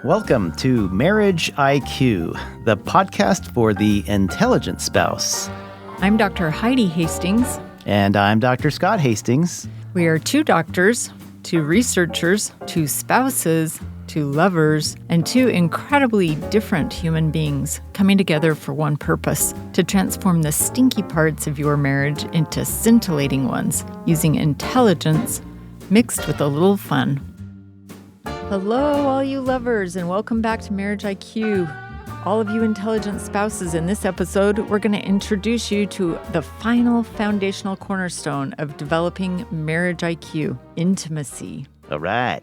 Welcome to Marriage IQ, the podcast for the intelligent spouse. I'm Dr. Heidi Hastings. And I'm Dr. Scott Hastings. We are two doctors, two researchers, two spouses, two lovers, and two incredibly different human beings coming together for one purpose: to transform the stinky parts of your marriage into scintillating ones using intelligence mixed with a little fun. Hello, all you lovers, and welcome back to Marriage IQ. All of you intelligent spouses, in this episode, we're going to introduce you to the final foundational cornerstone of developing marriage IQ, intimacy. All right.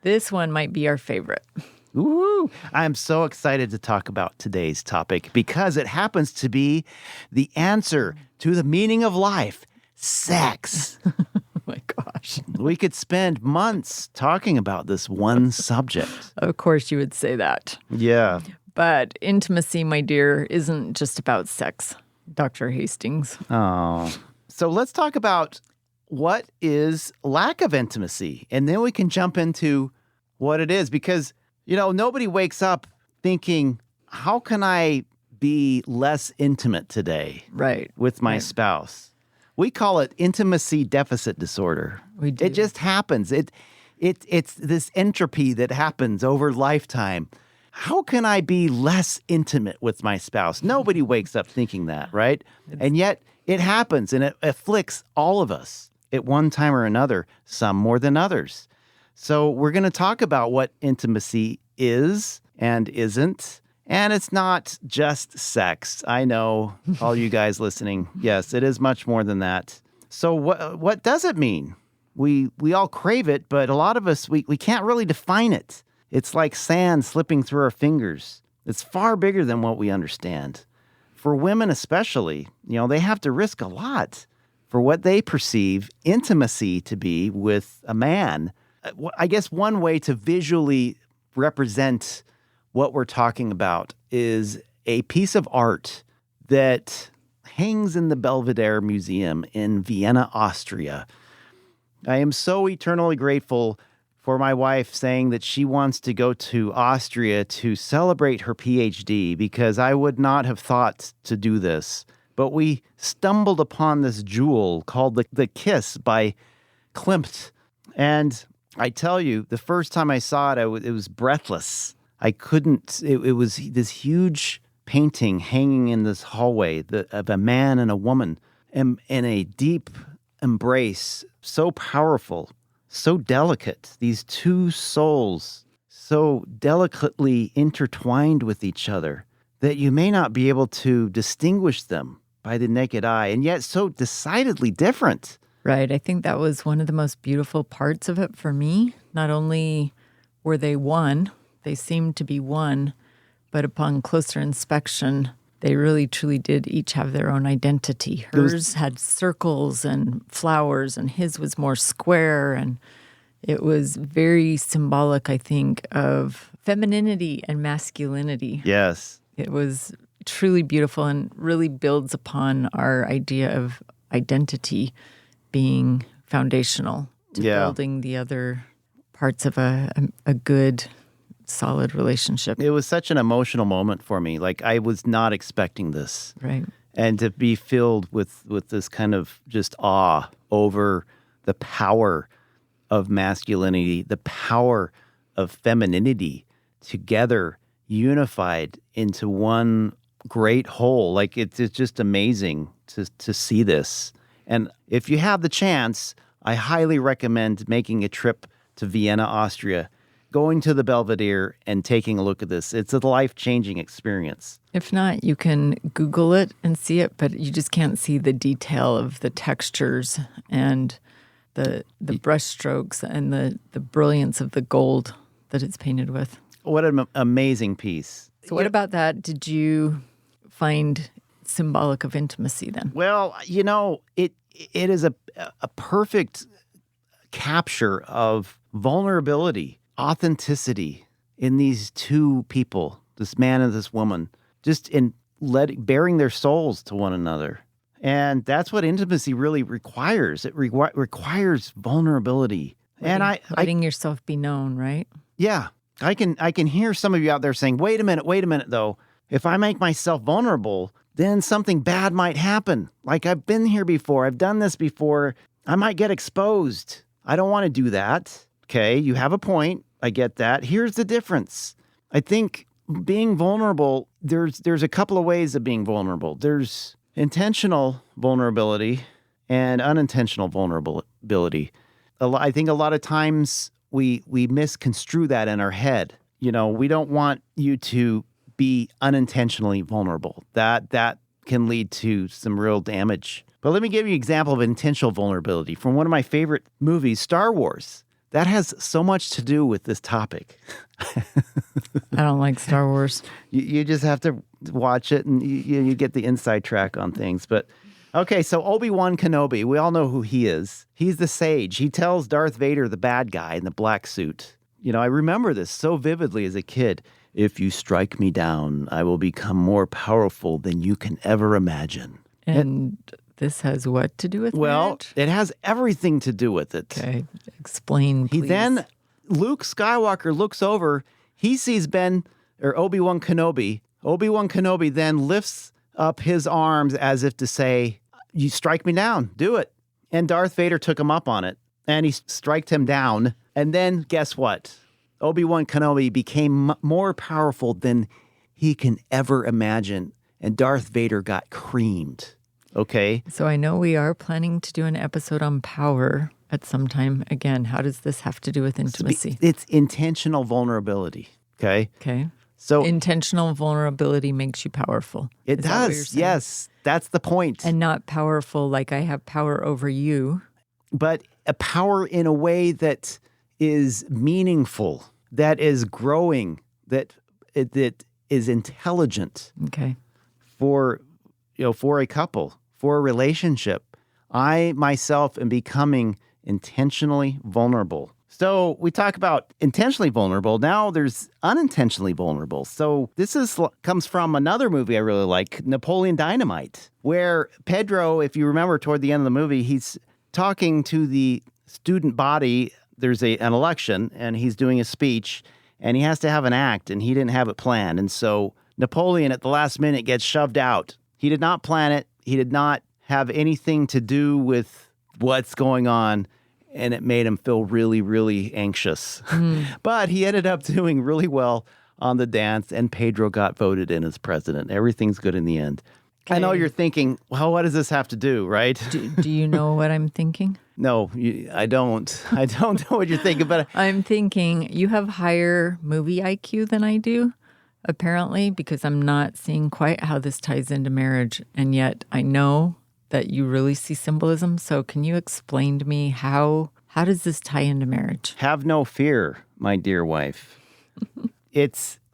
This one might be our favorite. Ooh, I'm so excited to talk about today's topic because it happens to be the answer to the meaning of life, sex. Oh my gosh. We could spend months talking about this one subject. Of course you would say that. Yeah. But intimacy, my dear, isn't just about sex, Dr. Hastings. Oh. So let's talk about what is lack of intimacy, and then we can jump into what it is, because, nobody wakes up thinking, how can I be less intimate today with my spouse? We call it intimacy deficit disorder. We do. It just happens. It's this entropy that happens over lifetime. How can I be less intimate with my spouse? Nobody wakes up thinking that, right? And yet it happens, and it afflicts all of us at one time or another, some more than others. So we're going to talk about what intimacy is and isn't. And it's not just sex. I know, all you guys listening. Yes, it is much more than that. So what does it mean? We all crave it, but a lot of us, we can't really define it. It's like sand slipping through our fingers. It's far bigger than what we understand. For women especially, they have to risk a lot for what they perceive intimacy to be with a man. I guess one way to visually represent what we're talking about is a piece of art that hangs in the Belvedere Museum in Vienna, Austria. I am so eternally grateful for my wife saying that she wants to go to Austria to celebrate her PhD, because I would not have thought to do this. But we stumbled upon this jewel called the Kiss by Klimt. And I tell you, the first time I saw it, it was breathless. I couldn't, it was this huge painting hanging in this hallway of a man and a woman in a deep embrace, so powerful, so delicate. These two souls so delicately intertwined with each other that you may not be able to distinguish them by the naked eye, and yet so decidedly different. Right. I think that was one of the most beautiful parts of it for me. Not only were they one, they seemed to be one, but upon closer inspection, they really truly did each have their own identity. Hers had circles and flowers, and his was more square, and it was very symbolic, I think, of femininity and masculinity. Yes. It was truly beautiful and really builds upon our idea of identity being foundational to building the other parts of a good, solid relationship. It was such an emotional moment for me. Like, I was not expecting this. Right. And to be filled with this kind of just awe over the power of masculinity, the power of femininity together, unified into one great whole. Like, it's just amazing to see this. And if you have the chance, I highly recommend making a trip to Vienna, Austria, going to the Belvedere and taking a look at this. It's a life-changing experience. If not, you can Google it and see it, but you just can't see the detail of the textures and the brush strokes and the brilliance of the gold that it's painted with. What an amazing piece. So what about that did you find symbolic of intimacy then? Well, it is a perfect capture of vulnerability, authenticity in these two people, this man and this woman, just in bearing their souls to one another. And that's what intimacy really requires. It requires vulnerability. Letting yourself be known, right? Yeah. I can hear some of you out there saying, wait a minute, though. If I make myself vulnerable, then something bad might happen. Like I've been here before. I've done this before. I might get exposed. I don't want to do that. Okay, you have a point. I get that. Here's the difference. I think being vulnerable, there's a couple of ways of being vulnerable. There's intentional vulnerability and unintentional vulnerability. I think a lot of times we misconstrue that in our head. You know, we don't want you to be unintentionally vulnerable. That can lead to some real damage. But let me give you an example of intentional vulnerability from one of my favorite movies, Star Wars. That has so much to do with this topic. I don't like Star Wars. You just have to watch it and you get the inside track on things. But okay, so Obi-Wan Kenobi, we all know who he is. He's the sage. He tells Darth Vader, the bad guy in the black suit. You know, I remember this so vividly as a kid. If you strike me down, I will become more powerful than you can ever imagine. And this has what to do with marriage? It has everything to do with it. Okay, explain, please. Luke Skywalker looks over. He sees Obi-Wan Kenobi. Obi-Wan Kenobi then lifts up his arms as if to say, you strike me down, do it. And Darth Vader took him up on it, and he striked him down. And then guess what? Obi-Wan Kenobi became more powerful than he can ever imagine, and Darth Vader got creamed. Okay? So I know we are planning to do an episode on power at some time. Again, how does this have to do with intimacy? It's intentional vulnerability. Okay? Okay. So intentional vulnerability makes you powerful. It does. Yes. That's the point. And not powerful like I have power over you. But a power in a way that is meaningful, that is growing, that is intelligent. Okay. For a couple, for a relationship. I myself am becoming intentionally vulnerable. So we talk about intentionally vulnerable. Now there's unintentionally vulnerable. So this comes from another movie I really like, Napoleon Dynamite, where Pedro, if you remember toward the end of the movie, he's talking to the student body. There's an election, and he's doing a speech, and he has to have an act, and he didn't have it planned. And so Napoleon, at the last minute, gets shoved out. He did not plan it. He did not have anything to do with what's going on, and it made him feel really, really anxious. But he ended up doing really well on the dance, and Pedro got voted in as president. Everything's good in the end. Okay. I know you're thinking, well, what does this have to do, right? Do you know what I'm thinking? No, I don't. I don't know what you're thinking, but I'm thinking you have higher movie IQ than I do, apparently, because I'm not seeing quite how this ties into marriage. And yet I know that you really see symbolism. So can you explain to me how does this tie into marriage? Have no fear, my dear wife.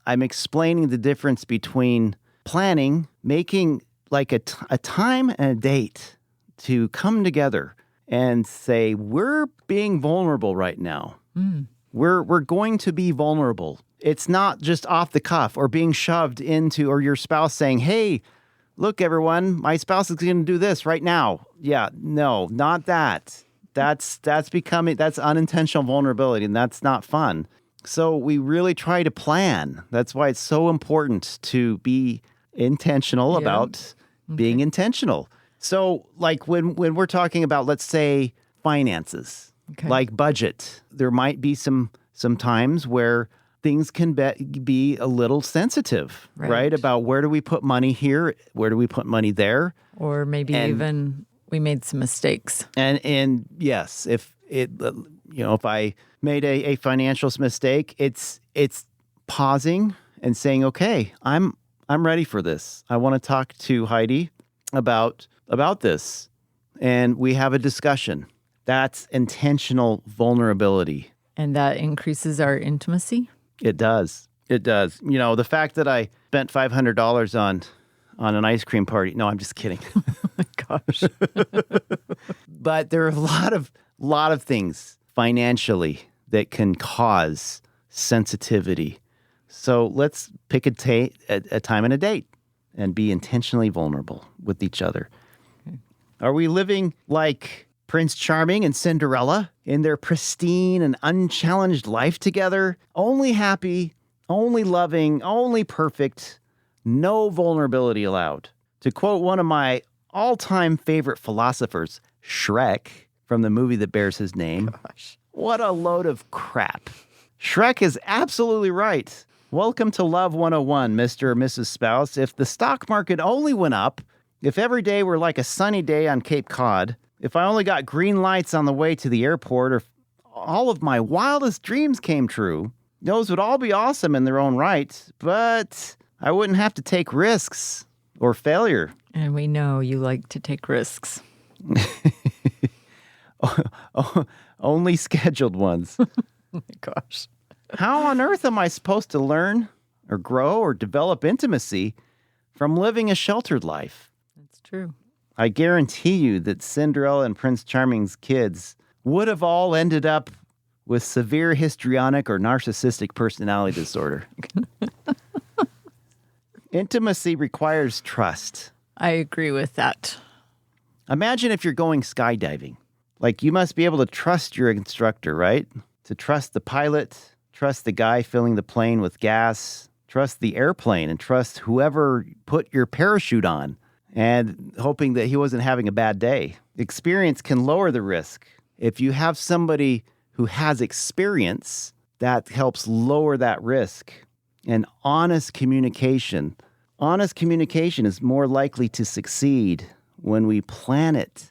I'm explaining the difference between planning, making like a time and a date to come together and say, we're being vulnerable right now. We're going to be vulnerable. It's not just off the cuff or being shoved into, or your spouse saying, hey, look, everyone, my spouse is going to do this right now. Yeah, no, not that. That's unintentional vulnerability, and that's not fun. So we really try to plan. That's why it's so important to be intentional about being intentional. So like when we're talking about, let's say, finances, like budget, there might be some times where things can be a little sensitive, right? About where do we put money here? Where do we put money there? Or maybe even we made some mistakes. And yes, if I made a financial mistake, it's pausing and saying, okay, I'm ready for this. I want to talk to Heidi about this. And we have a discussion. That's intentional vulnerability. And that increases our intimacy? It does. It does. You know, the fact that I spent $500 on an ice cream party. No, I'm just kidding. Oh my gosh. But there are a lot of things financially that can cause sensitivity. So let's pick a time and a date and be intentionally vulnerable with each other. Okay. Are we living like Prince Charming and Cinderella in their pristine and unchallenged life together, only happy, only loving, only perfect, no vulnerability allowed. To quote one of my all-time favorite philosophers, Shrek, from the movie that bears his name, what a load of crap. Shrek is absolutely right. Welcome to Love 101, Mr. or Mrs. Spouse. If the stock market only went up, if every day were like a sunny day on Cape Cod, if I only got green lights on the way to the airport, or if all of my wildest dreams came true, those would all be awesome in their own right, but I wouldn't have to take risks or failure. And we know you like to take risks. Only scheduled ones. Oh my gosh. How on earth am I supposed to learn or grow or develop intimacy from living a sheltered life? That's true. I guarantee you that Cinderella and Prince Charming's kids would have all ended up with severe histrionic or narcissistic personality disorder. Intimacy requires trust. I agree with that. Imagine if you're going skydiving. Like, you must be able to trust your instructor, right? To trust the pilot, trust the guy filling the plane with gas, trust the airplane, and trust whoever put your parachute on, and hoping that he wasn't having a bad day. Experience can lower the risk. If you have somebody who has experience, that helps lower that risk. And honest communication is more likely to succeed when we plan it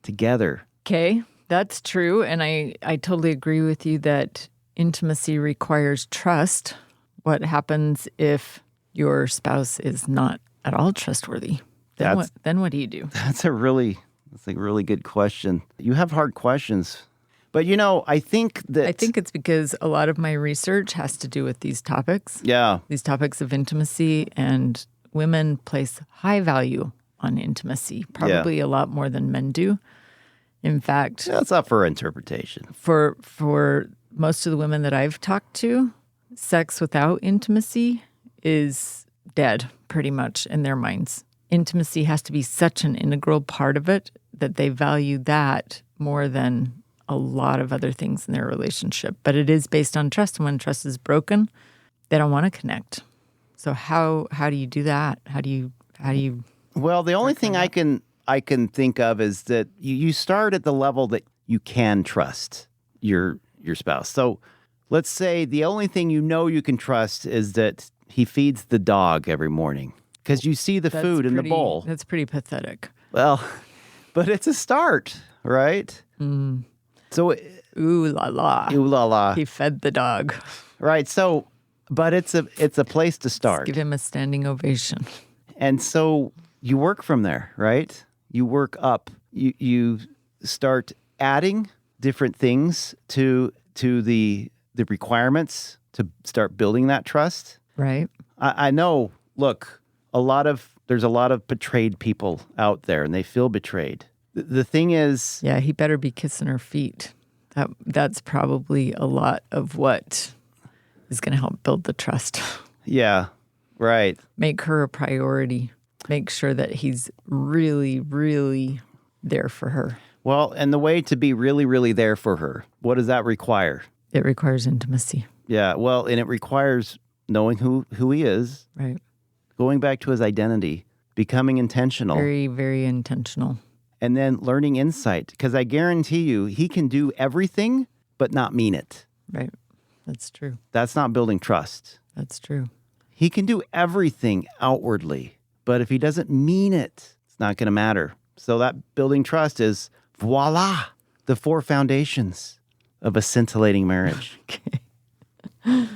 together. Okay, that's true. And I totally agree with you that intimacy requires trust. What happens if your spouse is not at all trustworthy? Then what do you do? That's a really good question. You have hard questions. But, you know, I think it's because a lot of my research has to do with these topics. Yeah. These topics of intimacy, and women place high value on intimacy, probably a lot more than men do. In fact, that's up for interpretation. For most of the women that I've talked to, sex without intimacy is dead pretty much in their minds. Intimacy has to be such an integral part of it that they value that more than a lot of other things in their relationship. But it is based on trust, and when trust is broken, they don't want to connect. So how do you do that? How do you Well, the only thing I can think of is that you start at the level that you can trust your spouse. So let's say the only thing you can trust is that he feeds the dog every morning because you see the food in the bowl. That's pretty pathetic. Well, but it's a start, right? Mm. So, ooh la la. Ooh la la. He fed the dog. Right. So, but it's a place to start. Let's give him a standing ovation. And so you work from there, right? You work up. You start adding different things to the requirements to start building that trust. Right. I know. Look, there's a lot of betrayed people out there, and they feel betrayed. The thing is, yeah, he better be kissing her feet. That's probably a lot of what is going to help build the trust. Yeah, right. Make her a priority. Make sure that he's really, really there for her. Well, and the way to be really, really there for her, what does that require? It requires intimacy. Yeah, well, and it requires knowing who he is. Right. Going back to his identity, becoming intentional. Very, very intentional. And then learning insight, because I guarantee you, he can do everything but not mean it. Right. That's true. That's not building trust. That's true. He can do everything outwardly, but if he doesn't mean it, it's not going to matter. So that building trust is, voila, the 4 foundations of a scintillating marriage. Okay.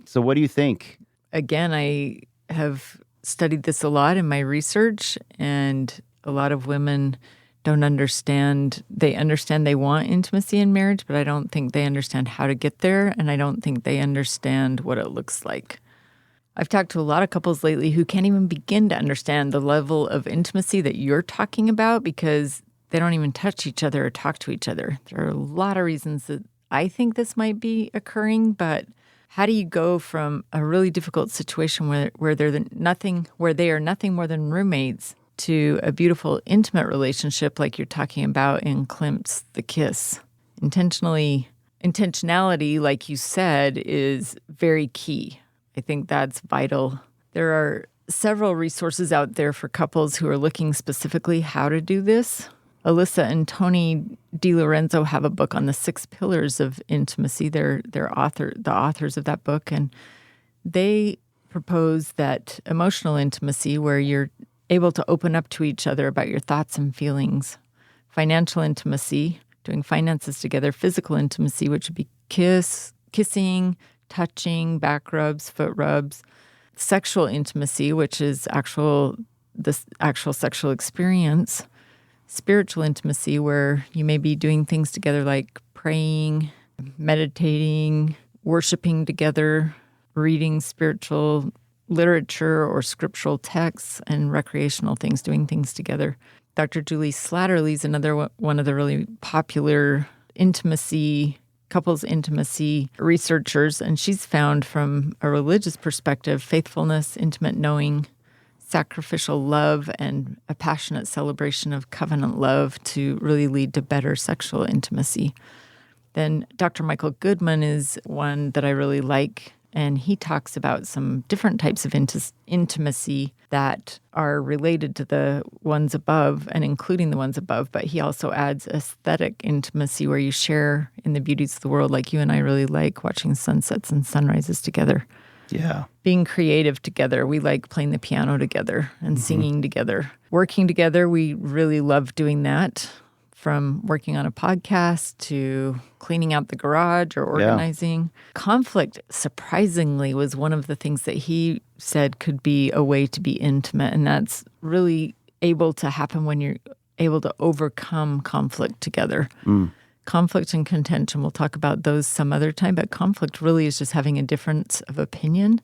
So what do you think? Again, I have studied this a lot in my research, and a lot of women don't understand. They understand they want intimacy in marriage, but I don't think they understand how to get there, and I don't think they understand what it looks like. I've talked to a lot of couples lately who can't even begin to understand the level of intimacy that you're talking about because they don't even touch each other or talk to each other. There are a lot of reasons that I think this might be occurring, but how do you go from a really difficult situation where they are nothing more than roommates to a beautiful, intimate relationship like you're talking about in Klimt's The Kiss. Intentionality, like you said, is very key. I think that's vital. There are several resources out there for couples who are looking specifically how to do this. Alyssa and Tony DiLorenzo have a book on the 6 pillars of intimacy. They're the authors of that book, and they propose that emotional intimacy, where you're able to open up to each other about your thoughts and feelings. Financial intimacy, doing finances together. Physical intimacy, which would be kissing, touching, back rubs, foot rubs. Sexual intimacy, which is the actual sexual experience. Spiritual intimacy, where you may be doing things together like praying, meditating, worshiping together, reading spiritual literature or scriptural texts, and recreational things, doing things together. Dr. Julie Slattery is another one of the really popular couples intimacy researchers, and she's found from a religious perspective faithfulness, intimate knowing, sacrificial love, and a passionate celebration of covenant love to really lead to better sexual intimacy. Then Dr. Michael Goodman is one that I really like, and he talks about some different types of intimacy that are related to the ones above and including the ones above, but he also adds aesthetic intimacy where you share in the beauties of the world, like you and I really like watching sunsets and sunrises together. Yeah. Being creative together. We like playing the piano together and singing together. Working together, we really love doing that, from working on a podcast to cleaning out the garage or organizing. Yeah. Conflict, surprisingly, was one of the things that he said could be a way to be intimate, and that's really able to happen when you're able to overcome conflict together. Conflict and contention, we'll talk about those some other time, but conflict really is just having a difference of opinion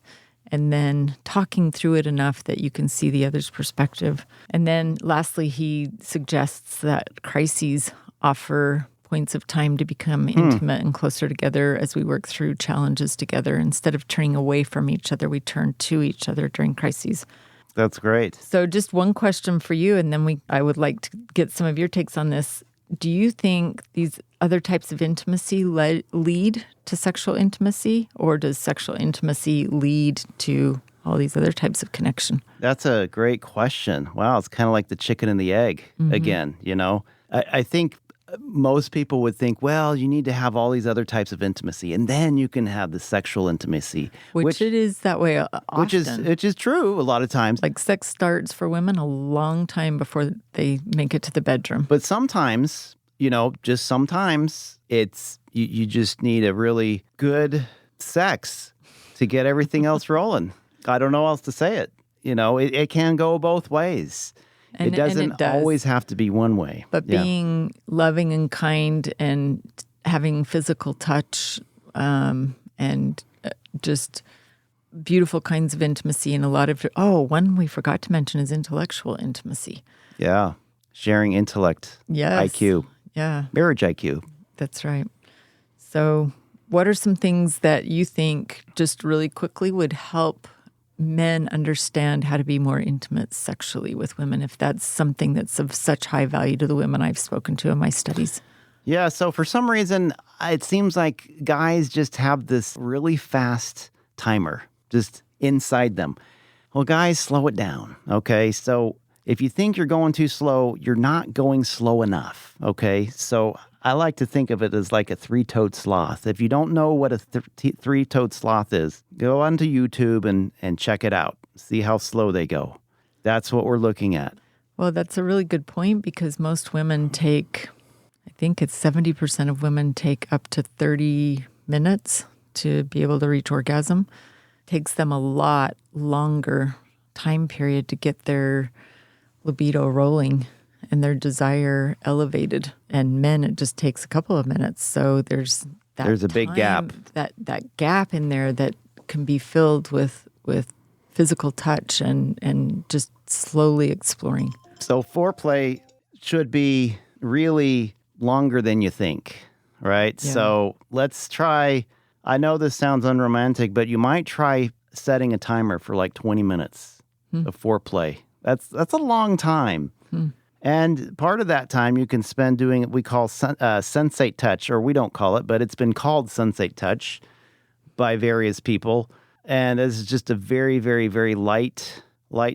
and then talking through it enough that you can see the other's perspective. And then lastly, he suggests that crises offer points of time to become intimate and closer together as we work through challenges together. Instead of turning away from each other, we turn to each other during crises. That's great. So just one question for you, and then I would like to get some of your takes on this. Do you think these other types of intimacy lead to sexual intimacy, or does sexual intimacy lead to all these other types of connection? That's a great question. Wow, it's kind of like the chicken and the egg again, you know? I think most people would think, well, you need to have all these other types of intimacy, and then you can have the sexual intimacy. Which it is that way often. Which is true a lot of times. Like sex starts for women a long time before they make it to the bedroom. But sometimes, just sometimes it's you just need a really good sex to get everything else rolling. I don't know how else to say it. It can go both ways. It doesn't always have to be one way. But being loving and kind and having physical touch and just beautiful kinds of intimacy and a lot of... one we forgot to mention is intellectual intimacy. Yeah. Sharing intellect. Yes. IQ. Yeah. Marriage IQ. That's right. So what are some things that you think just really quickly would help men understand how to be more intimate sexually with women, if that's something that's of such high value to the women I've spoken to in my studies? Yeah, so for some reason, it seems like guys just have this really fast timer just inside them. Well, guys, slow it down, okay? So if you think you're going too slow, you're not going slow enough, okay? So I like to think of it as like a three-toed sloth. If you don't know what a three-toed sloth is, go onto YouTube and check it out. See how slow they go. That's what we're looking at. Well, that's a really good point because most women take, I think it's 70% of women take up to 30 minutes to be able to reach orgasm. It takes them a lot longer time period to get their libido rolling and their desire elevated. And men, it just takes a couple of minutes. So there's a big gap. That gap in there that can be filled with physical touch and just slowly exploring. So foreplay should be really longer than you think, right? Yeah. So let's try, I know this sounds unromantic, but you might try setting a timer for like 20 minutes of foreplay That's a long time. And part of that time you can spend doing what we call sensate touch, or we don't call it, but it's been called sensate touch by various people. And this is just a very, very, very light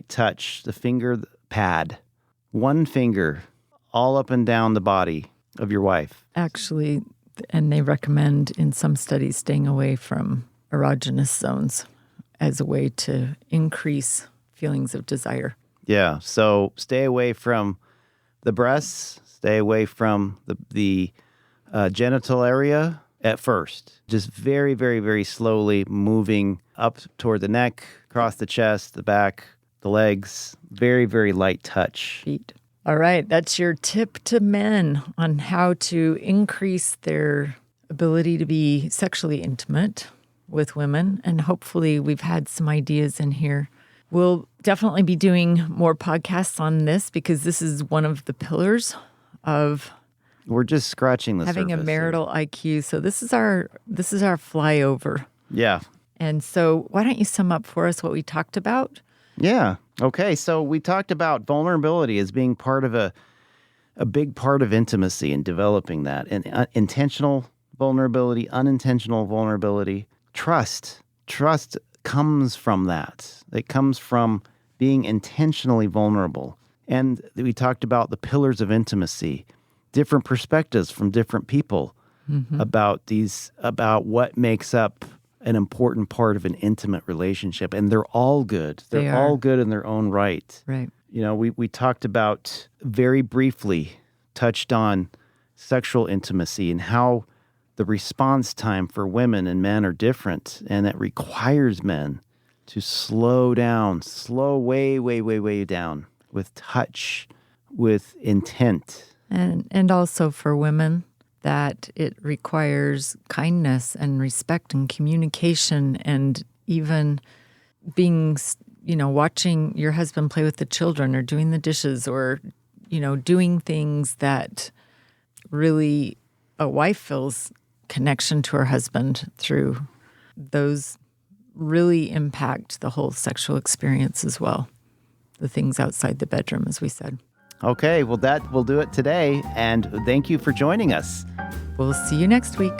touch. The finger pad, one finger, all up and down the body of your wife. Actually, and they recommend in some studies staying away from erogenous zones as a way to increase feelings of desire. Yeah, so stay away from the breasts, stay away from the genital area at first. Just very, very, very slowly moving up toward the neck, across the chest, the back, the legs. Very, very light touch. Feet. All right, that's your tip to men on how to increase their ability to be sexually intimate with women. And hopefully we've had some ideas in here. We'll definitely be doing more podcasts on this because this is one of the pillars of We're just scratching the having surface a marital IQ. So this is our flyover. Yeah. And so why don't you sum up for us what we talked about? Yeah. Okay. So we talked about vulnerability as being part of a big part of intimacy and developing that, and intentional vulnerability, unintentional vulnerability, trust. Trust comes from that. It comes from being intentionally vulnerable. And we talked about the pillars of intimacy, different perspectives from different people about what makes up an important part of an intimate relationship. And they're all good. They're all good in their own right. Right. You know, we talked about, very briefly touched on sexual intimacy and how the response time for women and men are different, and it requires men to slow down, way down with touch, with intent. And also for women, that it requires kindness and respect and communication, and even being, watching your husband play with the children or doing the dishes, or, doing things that really a wife feels connection to her husband through. Those really impact the whole sexual experience as well. The things outside the bedroom, as we said. Okay, well, that will do it today. And thank you for joining us. We'll see you next week.